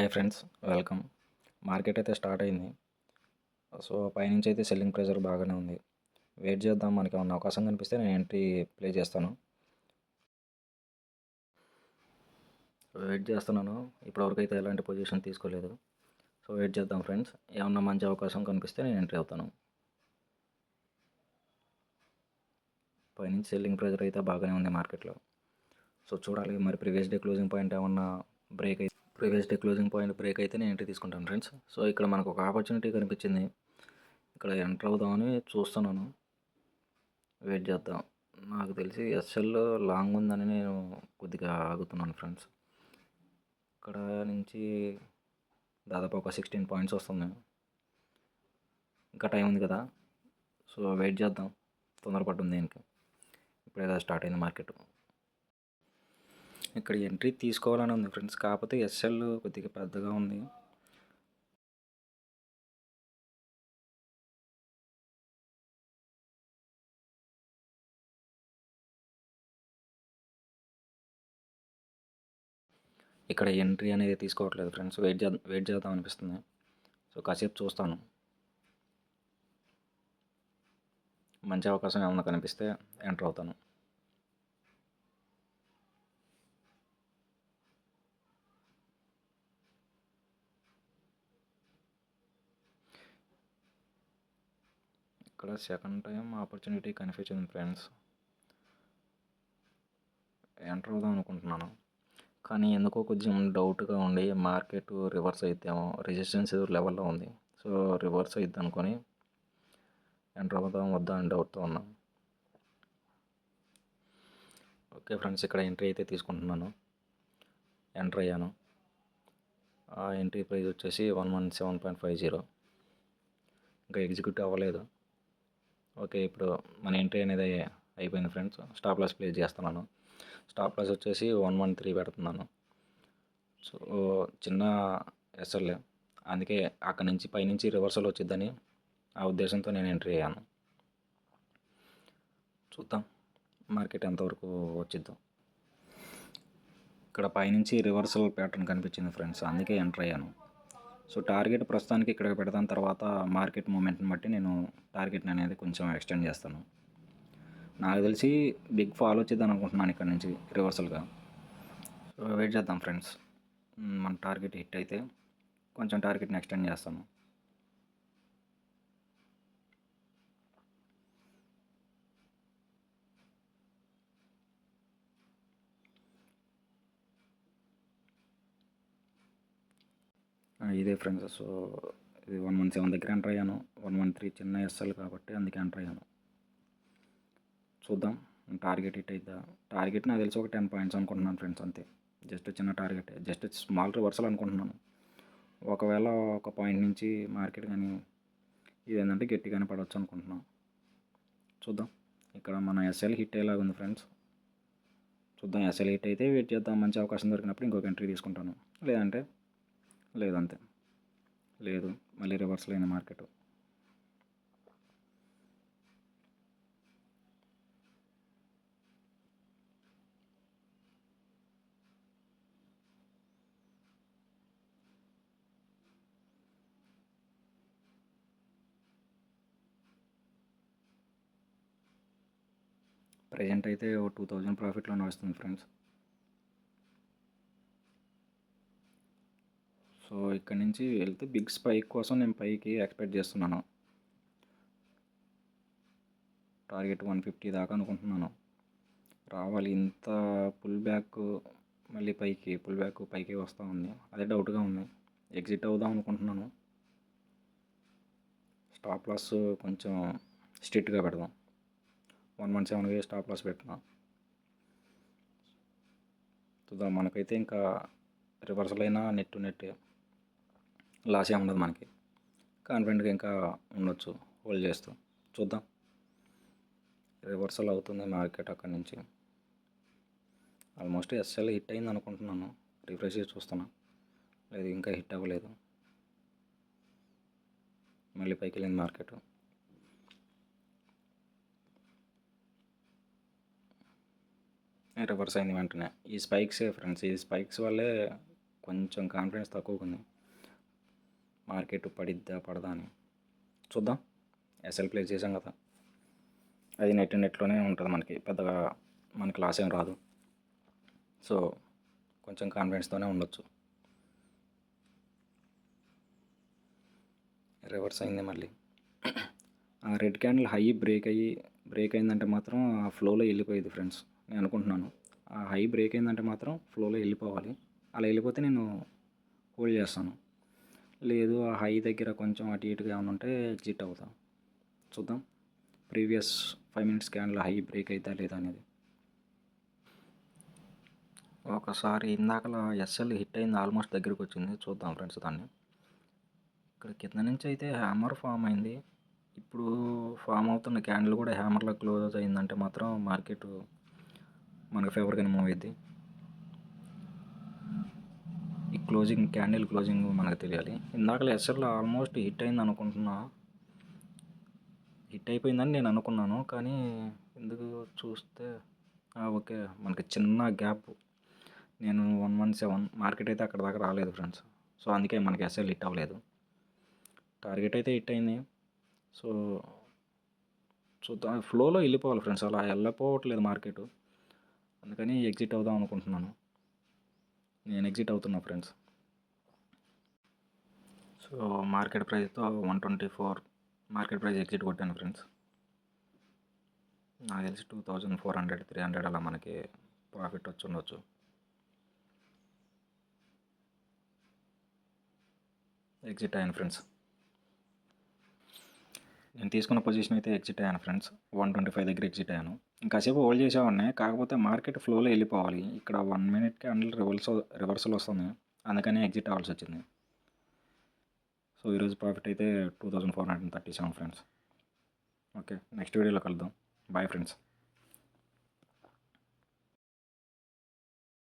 Hi friends, welcome. Market అయితే start అయింది. So పైనుంచి అయితే సెల్లింగ్ ప్రెషర్ బాగానే ఉంది. వెయిట్ చేద్దాం, మనకి ఏమన్నా అవకాశం కనిపిస్తే నేను ఎంట్రీ ప్లే చేస్తాను. వెయిట్ చేస్తున్నాను. ఇప్పటివరకు అయితే ఎలాంటి పొజిషన్ తీసుకోలేదు. సో వెయిట్ చేద్దాం ఫ్రెండ్స్. ఏమన్నా మంచి అవకాశం కనిపిస్తే నేను ఎంట్రీ అవుతాను. పైనుంచి సెల్లింగ్ ప్రెషర్ అయితే బాగానే ఉంది మార్కెట్లో. సో చూడాలి మరి ప్రీవియస్ డే క్లోజింగ్ పాయింట్ ఏమన్నా బ్రేక్ అయితే నేను ఎంట్రీ తీసుకుంటాను ఫ్రెండ్స్. సో ఇక్కడ మనకు ఒక ఆపర్చునిటీ కనిపించింది. ఇక్కడ ఎంటర్ అవుదామని చూస్తున్నాను. వెయిట్ చేద్దాం. నాకు తెలిసి ఎస్ఎల్ లాంగ్ ఉందని నేను కొద్దిగా ఆగుతున్నాను ఫ్రెండ్స్. ఇక్కడ నుంచి దాదాపు ఒక 16 పాయింట్స్ వస్తుంది. ఇంకా టైం ఉంది కదా. సో వెయిట్ చేద్దాం. తొందరపడ్డం దేనికి, ఇప్పుడే కదా స్టార్ట్ అయింది మార్కెట్. ఇక్కడ ఎంట్రీ తీసుకోవాలని ఉంది ఫ్రెండ్స్, కాకపోతే ఎస్ఎల్ కొద్దిగా పెద్దగా ఉంది. ఇక్కడ ఎంట్రీ అనేది తీసుకోవట్లేదు ఫ్రెండ్స్. వెయిట్ చేద్దాం అనిపిస్తుంది. సో కాసేపు చూస్తాను. మంచి అవకాశం ఏమన్నా కనిపిస్తే ఎంటర్ అవుతాను. ఇక్కడ సెకండ్ టైం ఆపర్చునిటీ కనిపించింది ఫ్రెండ్స్. ఎంటర్ అవుదాం అనుకుంటున్నాను, కానీ ఎందుకో కొంచెం డౌట్గా ఉండి మార్కెట్ రివర్స్ అయితేమో రెసిస్టెన్స్ లెవెల్లో ఉంది. సో రివర్స్ అయిద్ది అనుకొని ఎంటర్ అవుదాం వద్దా అని డౌట్తో ఉన్నాను. ఓకే ఫ్రెండ్స్, ఇక్కడ ఎంట్రీ అయితే తీసుకుంటున్నాను. ఎంటర్ అయ్యాను. ఆ ఎంట్రీ ప్రైస్ వచ్చేసి 117.50. ఇంకా ఎగ్జిక్యూట్ అవ్వలేదు. ఓకే, ఇప్పుడు మన ఎంట్రీ అనేది అయిపోయింది ఫ్రెండ్స్. స్టాప్ లాస్ ప్లేస్ చేస్తున్నాను. స్టాప్ లాస్ వచ్చేసి 113 పెడుతున్నాను. సో చిన్న ఎస్ఎల్ఏ, అందుకే అక్కడి నుంచి పైనుంచి రివర్సల్ వచ్చిద్దని ఆ ఉద్దేశంతో నేను ఎంట్రీ అయ్యాను. చూద్దాం మార్కెట్ ఎంతవరకు వచ్చిద్దాం. ఇక్కడ పైనుంచి రివర్సల్ ప్యాటర్న్ కనిపించింది ఫ్రెండ్స్, అందుకే ఎంటర్ అయ్యాను. సో టార్గెట్ ప్రస్తుతానికి ఇక్కడ పెడతాను. తర్వాత మార్కెట్ మూమెంట్ని బట్టి నేను టార్గెట్ని అనేది కొంచెం ఎక్స్టెండ్ చేస్తాను. నాకు తెలిసి బిగ్ ఫాల్ వచ్చిందని అనుకుంటున్నాను ఇక్కడ నుంచి రివర్సల్గా. సో వెయిట్ చేద్దాం ఫ్రెండ్స్. మన టార్గెట్ హిట్ అయితే కొంచెం టార్గెట్ని ఎక్స్టెండ్ చేస్తాను. ఇదే ఫ్రెండ్స్. సో ఇది 117 దగ్గర ఎంటర్ అయ్యాను. 113 చిన్న ఎస్ఎల్ కాబట్టి అందుకే ఎంటర్ అయ్యాను. చూద్దాం టార్గెట్ హిట్ అయిద్దా. టార్గెట్ నాకు తెలిసి ఒక 10 పాయింట్స్ అనుకుంటున్నాను ఫ్రెండ్స్, అంతే. జస్ట్ చిన్న టార్గెట్, జస్ట్ స్మాల్ రివర్సల్ అనుకుంటున్నాను. ఒకవేళ ఒక పాయింట్ నుంచి మార్కెట్ కానీ ఇదేంటంటే గట్టిగానే పడవచ్చు అనుకుంటున్నాను. చూద్దాం. ఇక్కడ మన ఎస్ఎల్ హిట్ అయ్యేలాగా ఉంది ఫ్రెండ్స్. చూద్దాం. ఎస్ఎల్ హిట్ అయితే వెయిట్ చేద్దాం. మంచి అవకాశం దొరికినప్పుడు ఇంకొక ఎంట్రీ తీసుకుంటాను. లేదంటే లేదంతే. లేదు, మళ్ళీ రివర్సల్ అయిన మార్కెట్. ప్రజెంట్ అయితే 2000 ప్రాఫిట్లో నడుస్తుంది ఫ్రెండ్స్. సో ఇక్కడ నుంచి వెళ్తే బిగ్ స్పైక్ కోసం నేను పైకి ఎక్స్పెక్ట్ చేస్తున్నాను. టార్గెట్ 150 దాకా అనుకుంటున్నాను. రావాలి. ఇంత పుల్ బ్యాక్ మళ్ళీ పైకి వస్తూ ఉంది. అదే డౌట్గా ఉంది. ఎగ్జిట్ అవుదాం అనుకుంటున్నాను. స్టాప్ లాస్ కొంచెం స్ట్రిక్ట్గా పెడదాం. 117 స్టాప్ లాస్ పెట్టినా. చూద్దాం. మనకైతే ఇంకా రివర్సల్ అయినా నెట్ లాస్ ఏమి ఉండదు మనకి. కాన్ఫిడెంట్గా ఇంకా ఉండొచ్చు హోల్డ్ చేస్తూ. చూద్దాం. రివర్సల్ అవుతుంది మార్కెట్ అక్కడి నుంచి. ఆల్మోస్ట్ ఎస్ఎల్ హిట్ అయింది అనుకుంటున్నాను. రిఫ్రెష్ చేసి చూస్తున్నా. లేదు, ఇంకా హిట్ అవ్వలేదు. మళ్ళీ పైకి వెళ్ళింది మార్కెట్. రివర్స్ అయింది వెంటనే. ఈ స్పైక్సే ఫ్రెండ్స్, ఈ స్పైక్స్ వల్లే కొంచెం కాన్ఫిడెన్స్ తక్కువగా ఉంది. మార్కెట్ పడిద్దా పడదా అని చూద్దాం. ఎస్ఎల్ ప్లేస్ చేసాం కదా, అది నెట్లోనే ఉంటుంది, మనకి పెద్దగా మనకి లాస్ ఏం రాదు. సో కొంచెం కాన్ఫిడెన్స్తోనే ఉండొచ్చు. రివర్స్ అయింది మళ్ళీ. ఆ రెడ్ క్యాండిల్ హై బ్రేక్ అయిందంటే మాత్రం ఆ ఫ్లోలో వెళ్ళిపోయేది ఫ్రెండ్స్. నేను అనుకుంటున్నాను ఆ హై బ్రేక్ అయిందంటే మాత్రం ఫ్లోలో వెళ్ళిపోవాలి. అలా వెళ్ళిపోతే నేను హోల్డ్ చేస్తాను. లేదు ఆ హై దగ్గర కొంచెం అటు ఇటుగా ఏమైనా ఉంటే ఎగ్జిట్ అవుతాం. చూద్దాం previous 5 minutes candle high break అవుతా లేదా అనేది. ఒకసారి ఇందాకలా ఎస్ఎల్ హిట్ అయింది, ఆల్మోస్ట్ దగ్గరికి వచ్చింది. చూద్దాం ఫ్రెండ్స్ దాన్ని. ఇక్కడ కింద నుంచి అయితే హ్యామర్ ఫామ్ అయింది. ఇప్పుడు ఫామ్ అవుతున్న క్యాండిల్ కూడా హ్యామర్లో క్లోజ్ అయిందంటే మాత్రం మార్కెట్ మనకు ఫేవర్గానే మూవ్ అయింది. ఈ క్యాండిల్ క్లోజింగ్ మనకు తెలియాలి. ఇందాకలో ఎస్ఎల్ ఆల్మోస్ట్ హిట్ అయింది అనుకుంటున్నా, హిట్ అయిపోయిందని నేను అనుకున్నాను. కానీ ఎందుకు చూస్తే ఓకే మనకి చిన్న గ్యాప్, నేను 117 మార్కెట్ అయితే అక్కడ దాకా రాలేదు ఫ్రెండ్స్. సో అందుకే మనకి ఎస్ఎల్ హిట్ అవ్వలేదు. టార్గెట్ అయితే హిట్ అయింది. సో చూద్దాం, ఫ్లోలో వెళ్ళిపోవాలి ఫ్రెండ్స్, అలా వెళ్ళిపోవట్లేదు మార్కెట్. అందుకని ఎగ్జిట్ అవుదాం అనుకుంటున్నాను. నేను ఎగ్జిట్ అవుతున్నా ఫ్రెండ్స్. సో మార్కెట్ ప్రైస్తో 124 మార్కెట్ ప్రైస్ ఎగ్జిట్ కొట్టాను ఫ్రెండ్స్. నాకు తెలిసి 2400 300 అలా మనకి ప్రాఫిట్ వచ్చి ఉండొచ్చు. ఎగ్జిట్ అయ్యాను ఫ్రెండ్స్. నేను తీసుకున్న పొజిషన్ అయితే ఎగ్జిట్ అయ్యాను ఫ్రెండ్స్. 125 దగ్గర ఎగ్జిట్ అయ్యాను. ఇంకాసేపు హోల్డ్ చేసేవాడిని, కాకపోతే మార్కెట్ ఫ్లోలో వెళ్ళిపోవాలి. ఇక్కడ 1 minute అందులో రివర్సల్ వస్తుంది, అందుకని ఎగ్జిట్ అవ్వాల్సి వచ్చింది. సో ఈరోజు ప్రాఫిట్ అయితే 2437 ఫ్రెండ్స్. ఓకే, నెక్స్ట్ వీడియోలో కలుద్దాం. Bye friends.